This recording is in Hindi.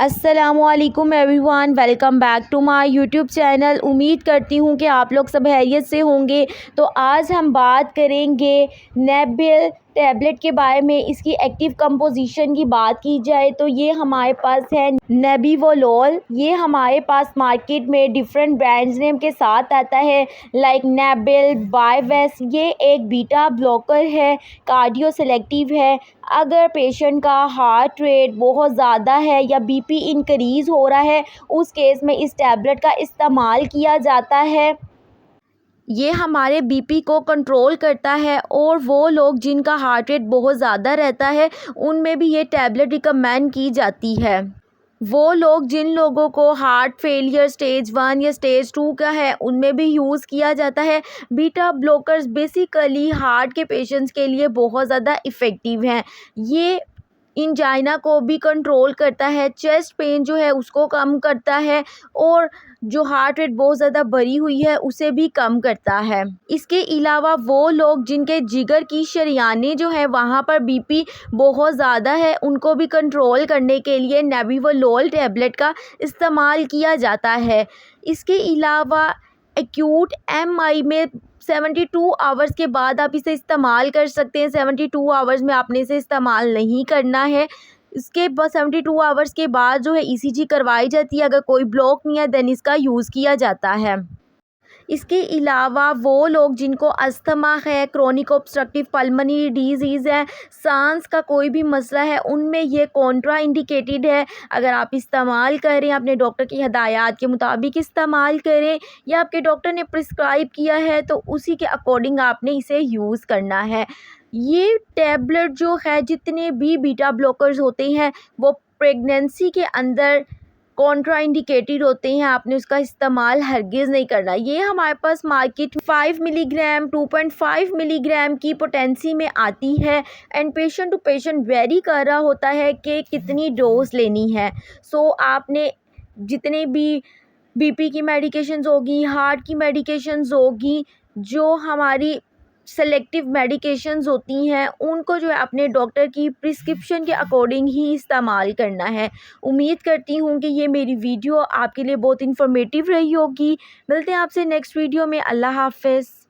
अस्सलामुअलैकुम everyone, welcome back to my YouTube channel. उम्मीद करती हूँ कि आप लोग सब खैरियत से होंगे। तो आज हम बात करेंगे नेबिल टैबलेट के बारे में। इसकी एक्टिव कंपोजिशन की बात की जाए तो ये हमारे पास है नेबिवोलोल। ये हमारे पास मार्केट में डिफरेंट ब्रांड्स नेम के साथ आता है, लाइक नेबिल, बायवेस। ये एक बीटा ब्लॉकर है, कार्डियो सेलेक्टिव है। अगर पेशेंट का हार्ट रेट बहुत ज़्यादा है या बीपी इंक्रीज़ हो रहा है, उस केस में इस टैबलेट का इस्तेमाल किया जाता है। ये हमारे बीपी को कंट्रोल करता है, और वो लोग जिनका हार्ट रेट बहुत ज़्यादा रहता है उनमें भी ये टैबलेट रिकमेंड की जाती है। वो लोग जिन लोगों को हार्ट फेलियर स्टेज 1 या स्टेज 2 का है उनमें भी यूज़ किया जाता है। बीटा ब्लॉकर्स बेसिकली हार्ट के पेशेंट्स के लिए बहुत ज़्यादा इफ़ेक्टिव हैं। ये इंजाइना को भी कंट्रोल करता है, चेस्ट पेन जो है उसको कम करता है, और जो हार्ट रेट बहुत ज़्यादा बढ़ी हुई है उसे भी कम करता है। इसके अलावा वो लोग जिनके जिगर की शरियानें जो है वहाँ पर बीपी बहुत ज़्यादा है, उनको भी कंट्रोल करने के लिए नेबिवोलोल टैबलेट का इस्तेमाल किया जाता है। इसके अलावा एक्यूट एमआई में 72 आवर्स के बाद आप इसे इस्तेमाल कर सकते हैं। 72 आवर्स में आपने इसे इस्तेमाल नहीं करना है। इसके बाद 72 आवर्स के बाद जो है ईसीजी करवाई जाती है। अगर कोई ब्लॉक नहीं है देन इसका यूज़ किया जाता है। इसके अलावा वो लोग जिनको अस्थमा है, क्रोनिक ऑब्स्ट्रक्टिव पल्मोनरी डिजीज़ है, सांस का कोई भी मसला है, उनमें ये कॉन्ट्रा इंडिकेटेड है। अगर आप इस्तेमाल करें, अपने डॉक्टर की हिदायत के मुताबिक इस्तेमाल करें, या आपके डॉक्टर ने प्रिस्क्राइब किया है तो उसी के अकॉर्डिंग आपने इसे यूज़ करना है। ये टैबलेट जो है, जितने भी बीटा ब्लॉकर्स होते हैं वो प्रेगनेंसी के अंदर कॉन्ट्रा इंडिकेटेड होते हैं। आपने उसका इस्तेमाल हरगिज़ नहीं करना। ये हमारे पास मार्केट 5 मिलीग्राम 2.5 मिलीग्राम की पोटेंसी में आती है, and patient to patient vary कर रहा होता है कि कितनी डोज लेनी है। सो आपने जितने भी बीपी की मेडिकेशंस होगी, हार्ट की मेडिकेशंस होगी, जो हमारी सेलेक्टिव मेडिकेशंस होती हैं, उनको जो है अपने डॉक्टर की प्रिस्क्रिप्शन के अकॉर्डिंग ही इस्तेमाल करना है। उम्मीद करती हूँ कि ये मेरी वीडियो आपके लिए बहुत इन्फॉर्मेटिव रही होगी। मिलते हैं आपसे नेक्स्ट वीडियो में। अल्लाह हाफ़िज़।